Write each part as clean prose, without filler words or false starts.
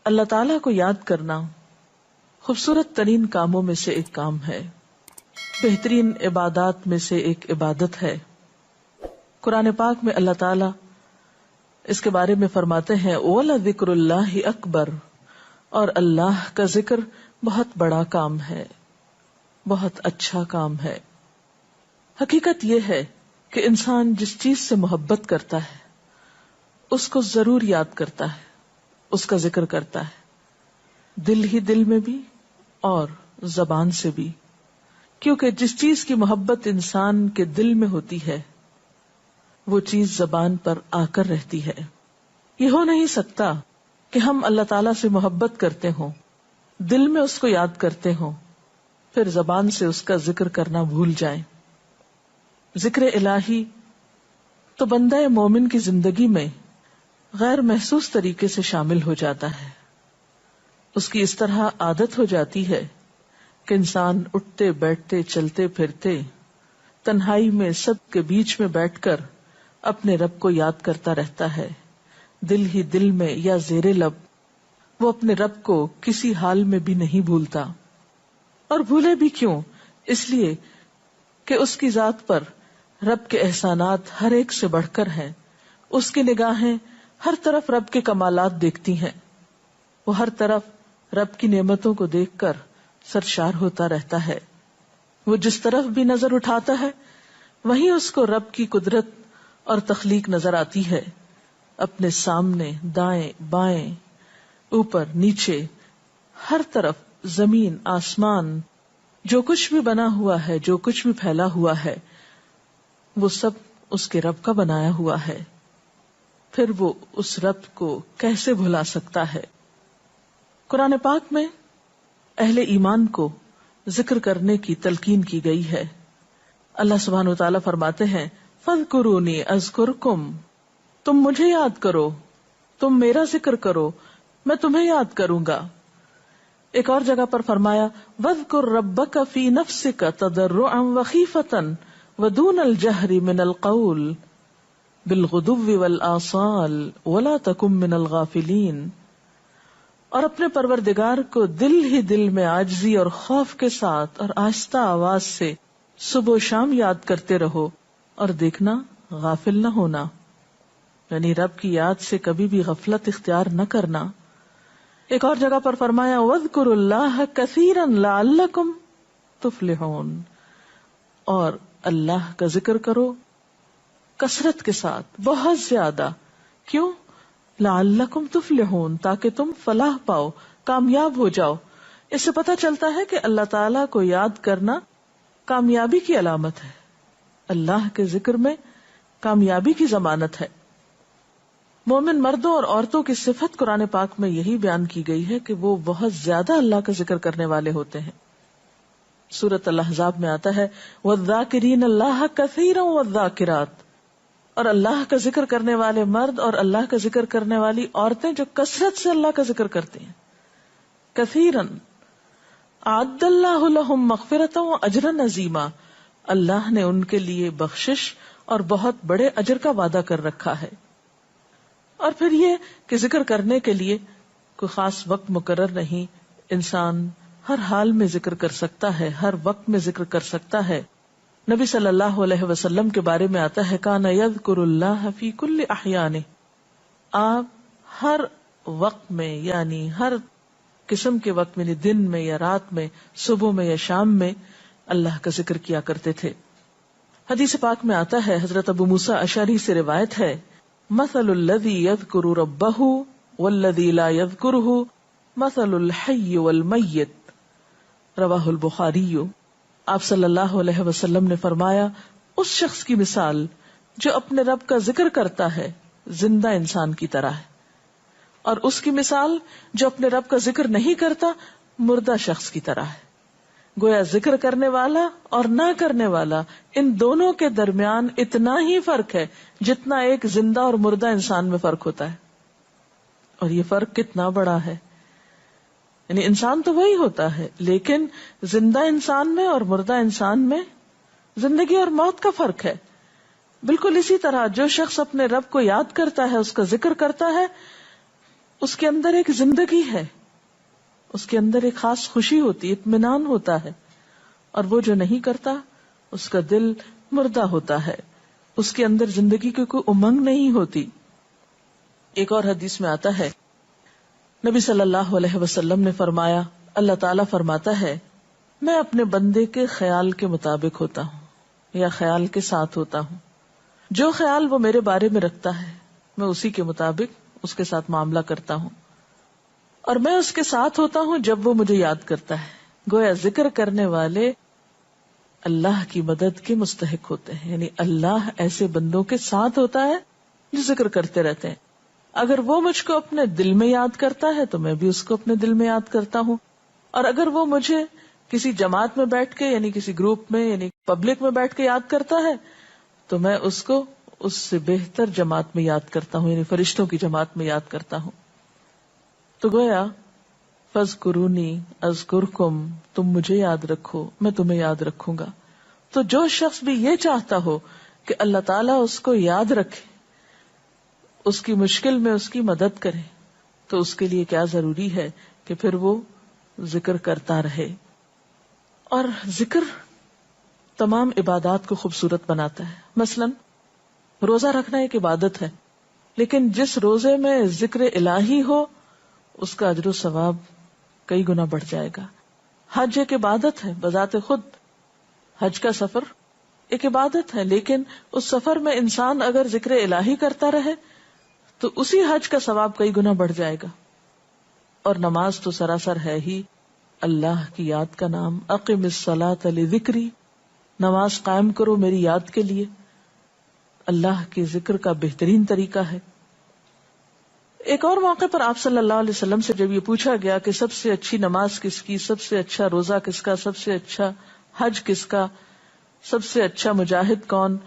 اللہ تعالیٰ کو یاد کرنا خوبصورت ترین کاموں میں سے ایک کام ہے، بہترین عبادات میں سے ایک عبادت ہے۔ قرآن پاک میں اللہ تعالیٰ اس کے بارے میں فرماتے ہیں وَلَذِكْرُ اللَّهِ أَكْبَرُ، اور اللہ کا ذکر بہت بڑا کام ہے، بہت اچھا کام ہے۔ حقیقت یہ ہے کہ انسان جس چیز سے محبت کرتا ہے اس کو ضرور یاد کرتا ہے، اس کا ذکر کرتا ہے، دل ہی دل میں بھی اور زبان سے بھی، کیونکہ جس چیز کی محبت انسان کے دل میں ہوتی ہے وہ چیز زبان پر آ کر رہتی ہے۔ یہ ہو نہیں سکتا کہ ہم اللہ تعالیٰ سے محبت کرتے ہوں، دل میں اس کو یاد کرتے ہوں، پھر زبان سے اس کا ذکر کرنا بھول جائیں۔ ذکر الہی تو بندہ مومن کی زندگی میں غیر محسوس طریقے سے شامل ہو جاتا ہے، اس کی اس طرح عادت ہو جاتی ہے کہ انسان اٹھتے بیٹھتے چلتے پھرتے تنہائی میں سب کے بیچ میں بیٹھ کر اپنے رب کو یاد کرتا رہتا ہے، دل ہی دل میں یا زیر لب وہ اپنے رب کو کسی حال میں بھی نہیں بھولتا۔ اور بھولے بھی کیوں؟ اس لیے کہ اس کی ذات پر رب کے احسانات ہر ایک سے بڑھ کر ہیں، اس کی نگاہیں ہر طرف رب کے کمالات دیکھتی ہیں، وہ ہر طرف رب کی نعمتوں کو دیکھ کر سرشار ہوتا رہتا ہے۔ وہ جس طرف بھی نظر اٹھاتا ہے وہیں اس کو رب کی قدرت اور تخلیق نظر آتی ہے، اپنے سامنے، دائیں بائیں، اوپر نیچے، ہر طرف زمین آسمان، جو کچھ بھی بنا ہوا ہے، جو کچھ بھی پھیلا ہوا ہے، وہ سب اس کے رب کا بنایا ہوا ہے۔ پھر وہ اس رب کو کیسے بھلا سکتا ہے؟ قرآن پاک میں اہل ایمان کو ذکر کرنے کی تلقین کی گئی ہے۔ اللہ سبحانہ وتعالیٰ فرماتے ہیں فَاذْكُرُونِي أَذْكُرْكُمْ، تم مجھے یاد کرو، تم میرا ذکر کرو، میں تمہیں یاد کروں گا۔ ایک اور جگہ پر فرمایا وَاذْكُرْ رَبَّكَ فِي نَفْسِكَ تَضَرُّعًا وَخِيفَةً وَدُونَ الْجَهْرِ مِنَ الْقَوْلِ بِالْغُدُوِّ وَالْآصَالِ وَلَا تَكُن مِّنَ الْغَافِلِينَ، اور اپنے پروردگار کو دل ہی دل میں عاجزی اور خوف کے ساتھ اور آہستہ آواز سے صبح و شام یاد کرتے رہو، اور دیکھنا غافل نہ ہونا، یعنی رب کی یاد سے کبھی بھی غفلت اختیار نہ کرنا۔ ایک اور جگہ پر فرمایا وَاذْكُرُوا اللَّهَ كَثِيرًا لَعَلَّكُمْ تُفْلِحُونَ، اور اللہ کا ذکر کرو کثرت کے ساتھ، بہت زیادہ۔ کیوں؟ لَعَلَّكُمْ تُفْلِحُونَ، تاکہ تم فلاح پاؤ، کامیاب ہو جاؤ۔ اس سے پتہ چلتا ہے کہ اللہ تعالیٰ کو یاد کرنا کامیابی کی علامت ہے، اللہ کے ذکر میں کامیابی کی ضمانت ہے۔ مومن مردوں اور عورتوں کی صفت قرآن پاک میں یہی بیان کی گئی ہے کہ وہ بہت زیادہ اللہ کا ذکر کرنے والے ہوتے ہیں۔ سورۃ الاحزاب میں آتا ہے وَالذَّاكِرِينَ اللَّهَ كَثِيرًا وَالذَّاكِرَاتِ، اور اللہ کا ذکر کرنے والے مرد اور اللہ کا ذکر کرنے والی عورتیں جو کثرت سے اللہ کا ذکر کرتے ہیں۔ کثیرن اعد اللہ لہم مغفرۃ واجرا عظیما، اللہ نے ان کے لیے بخشش اور بہت بڑے اجر کا وعدہ کر رکھا ہے۔ اور پھر یہ کہ ذکر کرنے کے لیے کوئی خاص وقت مقرر نہیں، انسان ہر حال میں ذکر کر سکتا ہے، ہر وقت میں ذکر کر سکتا ہے۔ نبی صلی اللہ علیہ وسلم کے بارے میں آتا ہے کان یذکر اللہ فی کل احیانہ، آپ ہر وقت میں، یعنی ہر قسم کے وقت میں، دن میں یا رات میں، صبح میں یا شام میں اللہ کا ذکر کیا کرتے تھے۔ حدیث پاک میں آتا ہے، حضرت ابو موسیٰ اشعری سے روایت ہے مثل الذی یذکر ربہ والذی لا یذکرہ مثل الحی والمیت، رواہ البخاری۔ آپ صلی اللہ علیہ وسلم نے فرمایا اس شخص کی مثال جو اپنے رب کا ذکر کرتا ہے زندہ انسان کی طرح ہے، اور اس کی مثال جو اپنے رب کا ذکر نہیں کرتا مردہ شخص کی طرح ہے۔ گویا ذکر کرنے والا اور نہ کرنے والا، ان دونوں کے درمیان اتنا ہی فرق ہے جتنا ایک زندہ اور مردہ انسان میں فرق ہوتا ہے۔ اور یہ فرق کتنا بڑا ہے، یعنی انسان تو وہی ہوتا ہے، لیکن زندہ انسان میں اور مردہ انسان میں زندگی اور موت کا فرق ہے۔ بالکل اسی طرح جو شخص اپنے رب کو یاد کرتا ہے، اس کا ذکر کرتا ہے، اس کے اندر ایک زندگی ہے، اس کے اندر ایک خاص خوشی ہوتی ہے، اطمینان ہوتا ہے، اور وہ جو نہیں کرتا اس کا دل مردہ ہوتا ہے، اس کے اندر زندگی کی کوئی امنگ نہیں ہوتی. ایک اور حدیث میں آتا ہے، نبی صلی اللہ علیہ وسلم نے فرمایا، اللہ تعالیٰ فرماتا ہے میں اپنے بندے کے خیال کے مطابق ہوتا ہوں یا خیال کے ساتھ ہوتا ہوں. جو خیال وہ میرے بارے میں رکھتا ہے میں اسی کے مطابق اس کے ساتھ معاملہ کرتا ہوں، اور میں اس کے ساتھ ہوتا ہوں جب وہ مجھے یاد کرتا ہے. گویا ذکر کرنے والے اللہ کی مدد کے مستحق ہوتے ہیں، یعنی اللہ ایسے بندوں کے ساتھ ہوتا ہے جو ذکر کرتے رہتے ہیں. اگر وہ مجھ کو اپنے دل میں یاد کرتا ہے تو میں بھی اس کو اپنے دل میں یاد کرتا ہوں، اور اگر وہ مجھے کسی جماعت میں بیٹھ کے یعنی کسی گروپ میں یعنی پبلک میں بیٹھ کے یاد کرتا ہے تو میں اس کو اس سے بہتر جماعت میں یاد کرتا ہوں، یعنی فرشتوں کی جماعت میں یاد کرتا ہوں. تو گویا فاذکرونی اذکرکم، تم مجھے یاد رکھو میں تمہیں یاد رکھوں گا. تو جو شخص بھی یہ چاہتا ہو کہ اللہ تعالیٰ اس کو یاد رکھے، اس کی مشکل میں اس کی مدد کرے، تو اس کے لیے کیا ضروری ہے کہ پھر وہ ذکر کرتا رہے. اور ذکر تمام عبادات کو خوبصورت بناتا ہے. مثلا روزہ رکھنا ایک عبادت ہے، لیکن جس روزے میں ذکر الہی ہو اس کا اجر و ثواب کئی گنا بڑھ جائے گا. حج ایک عبادت ہے بذات خود، حج کا سفر ایک عبادت ہے، لیکن اس سفر میں انسان اگر ذکر الہی کرتا رہے تو اسی حج کا ثواب کئی گنا بڑھ جائے گا. اور نماز تو سراسر ہے ہی اللہ کی یاد کا نام. اقم الصلاۃ لذکری، نماز قائم کرو میری یاد کے لیے. اللہ کے ذکر کا بہترین طریقہ ہے. ایک اور موقع پر آپ صلی اللہ علیہ وسلم سے جب یہ پوچھا گیا کہ سب سے اچھی نماز کس کی، سب سے اچھا روزہ کس کا، سب سے اچھا حج کس کا، سب سے اچھا مجاہد کون،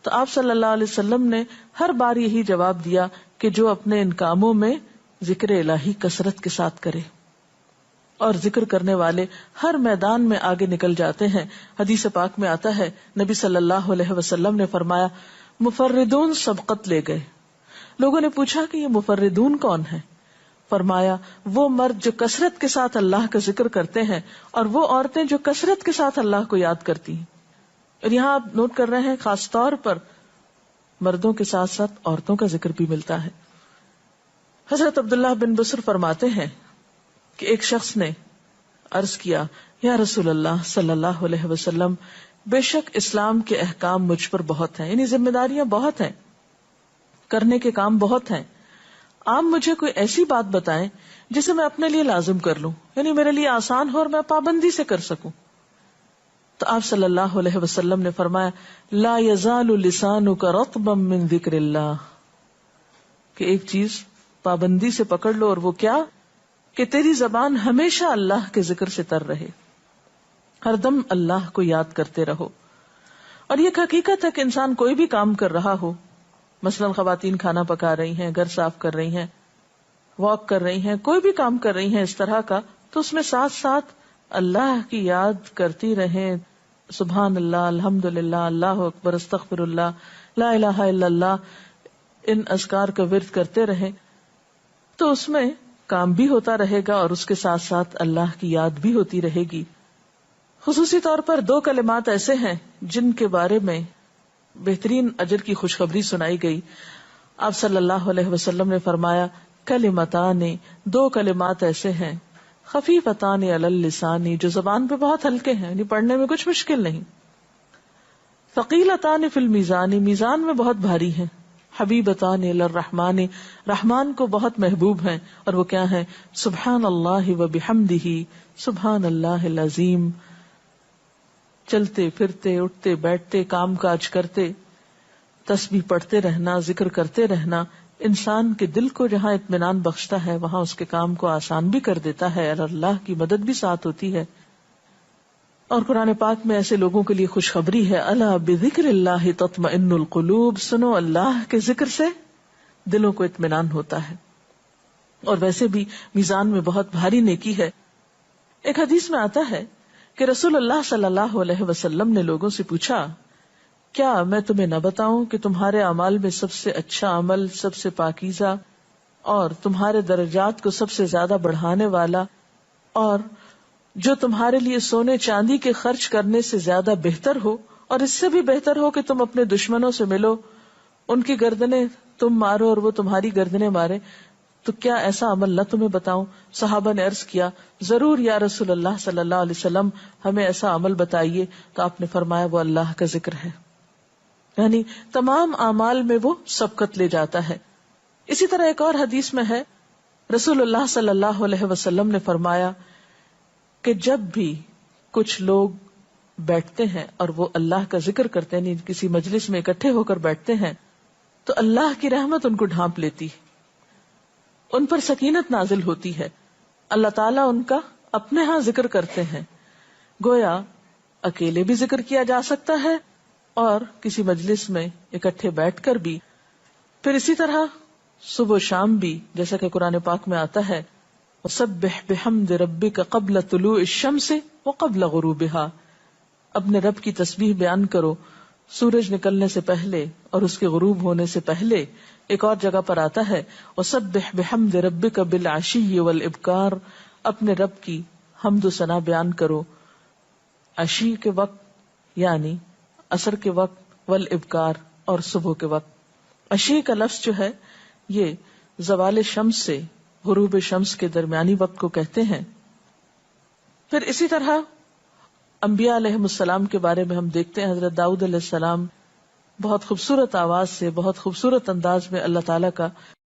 تو آپ صلی اللہ علیہ وسلم نے ہر بار یہی جواب دیا کہ جو اپنے ان کاموں میں ذکر الہی کثرت کے ساتھ کرے. اور ذکر کرنے والے ہر میدان میں آگے نکل جاتے ہیں. حدیث پاک میں آتا ہے نبی صلی اللہ علیہ وسلم نے فرمایا مفردون سبقت لے گئے. لوگوں نے پوچھا کہ یہ مفردون کون ہے؟ فرمایا وہ مرد جو کثرت کے ساتھ اللہ کا ذکر کرتے ہیں اور وہ عورتیں جو کثرت کے ساتھ اللہ کو یاد کرتی ہیں. اور یہاں آپ نوٹ کر رہے ہیں خاص طور پر مردوں کے ساتھ ساتھ عورتوں کا ذکر بھی ملتا ہے. حضرت عبداللہ بن بسر فرماتے ہیں کہ ایک شخص نے عرض کیا یا رسول اللہ صلی اللہ علیہ وسلم، بے شک اسلام کے احکام مجھ پر بہت ہیں، یعنی ذمہ داریاں بہت ہیں، کرنے کے کام بہت ہیں. آپ مجھے کوئی ایسی بات بتائیں جسے میں اپنے لیے لازم کر لوں، یعنی میرے لیے آسان ہو اور میں پابندی سے کر سکوں. تو آپ صلی اللہ علیہ وسلم نے فرمایا لا یزال لسانک رطبا من ذکر اللہ، کہ ایک چیز پابندی سے پکڑ لو، اور وہ کیا کہ تیری زبان ہمیشہ اللہ کے ذکر سے تر رہے، ہر دم اللہ کو یاد کرتے رہو. اور یہ حقیقت ہے کہ انسان کوئی بھی کام کر رہا ہو، مثلا خواتین کھانا پکا رہی ہیں، گھر صاف کر رہی ہیں، واک کر رہی ہیں، کوئی بھی کام کر رہی ہیں اس طرح کا، تو اس میں ساتھ ساتھ اللہ کی یاد کرتی رہیں. سبحان اللہ، الحمد للہ، اللہ اکبر، استغفر اللہ، لا الہ الا اللہ، ان اذکار کا ورد کرتے رہیں، تو اس میں کام بھی ہوتا رہے گا اور اس کے ساتھ ساتھ اللہ کی یاد بھی ہوتی رہے گی. خصوصی طور پر 2 کلمات ایسے ہیں جن کے بارے میں بہترین اجر کی خوشخبری سنائی گئی. آپ صلی اللہ علیہ وسلم نے فرمایا کلمتان، 2 کلمات ایسے ہیں خفیفتان علی اللسان، جو زبان پہ بہت ہلکے ہیں، یعنی پڑھنے میں کچھ مشکل نہیں. ثقیلتان فی المیزان، میزان میں بہت بھاری ہیں. حبیبتان الی الرحمن، رحمان کو بہت محبوب ہیں، اور وہ کیا ہیں؟ سبحان اللہ و بحمدہ، سبحان اللہ العظیم. چلتے پھرتے، اٹھتے بیٹھتے، کام کاج کرتے، تسبیح پڑھتے رہنا، ذکر کرتے رہنا انسان کے دل کو جہاں اطمینان بخشتا ہے وہاں اس کے کام کو آسان بھی کر دیتا ہے، اور اللہ کی مدد بھی ساتھ ہوتی ہے. اور قرآن پاک میں ایسے لوگوں کے لیے خوشخبری ہے، الا بذکر اللہ تطمئن القلوب، سنو اللہ کے ذکر سے دلوں کو اطمینان ہوتا ہے. اور ویسے بھی میزان میں بہت بھاری نیکی ہے. ایک حدیث میں آتا ہے کہ رسول اللہ صلی اللہ علیہ وسلم نے لوگوں سے پوچھا کیا میں تمہیں نہ بتاؤں کہ تمہارے اعمال میں سب سے اچھا عمل، سب سے پاکیزہ، اور تمہارے درجات کو سب سے زیادہ بڑھانے والا، اور جو تمہارے لیے سونے چاندی کے خرچ کرنے سے زیادہ بہتر ہو، اور اس سے بھی بہتر ہو کہ تم اپنے دشمنوں سے ملو، ان کی گردنیں تم مارو اور وہ تمہاری گردنیں مارے، تو کیا ایسا عمل نہ تمہیں بتاؤں؟ صحابہ نے عرض کیا، ضرور یا رسول اللہ صلی اللہ علیہ وسلم، ہمیں ایسا عمل بتائیے. تو آپ نے فرمایا وہ اللہ کا ذکر ہے. یعنی تمام اعمال میں وہ سبقت لے جاتا ہے. اسی طرح ایک اور حدیث میں ہے، رسول اللہ صلی اللہ علیہ وسلم نے فرمایا کہ جب بھی کچھ لوگ بیٹھتے ہیں اور وہ اللہ کا ذکر کرتے ہیں، یعنی کسی مجلس میں اکٹھے ہو کر بیٹھتے ہیں، تو اللہ کی رحمت ان کو ڈھانپ لیتی، ان پر سکینت نازل ہوتی ہے. اللہ تعالیٰ ان کا اپنے ہاں ذکر کرتے ہیں. گویا اکیلے بھی ذکر کیا جا سکتا ہے اور کسی مجلس میں اکٹھے بیٹھ کر بھی. پھر اسی طرح صبح و شام بھی، جیسا کہ قرآن پاک میں آتا ہے، وَسَبِّحْ بِحَمْدِ رَبِّكَ قَبْلَ طُلُوعِ الشَّمْسِ وَقَبْلَ غُرُوبِهَا، اپنے رب کی تسبیح بیان کرو سورج نکلنے سے پہلے اور اس کے غروب ہونے سے پہلے. ایک اور جگہ پر آتا ہے وَسَبِّحْ بِحَمْدِ رَبِّكَ بِالْعَشِيِّ وَالْإِبْكَارِ، اپنے رب کی حمد و ثنا بیان کرو عشی کے وقت یعنی عصر کے وقت، والابکار اور صبح کے وقت. عشی کا لفظ جو ہے یہ زوال شمس سے غروب شمس کے درمیانی وقت کو کہتے ہیں. پھر اسی طرح انبیاء علیہم السلام کے بارے میں ہم دیکھتے ہیں، حضرت داؤد علیہ السلام بہت خوبصورت آواز سے، بہت خوبصورت انداز میں اللہ تعالیٰ کا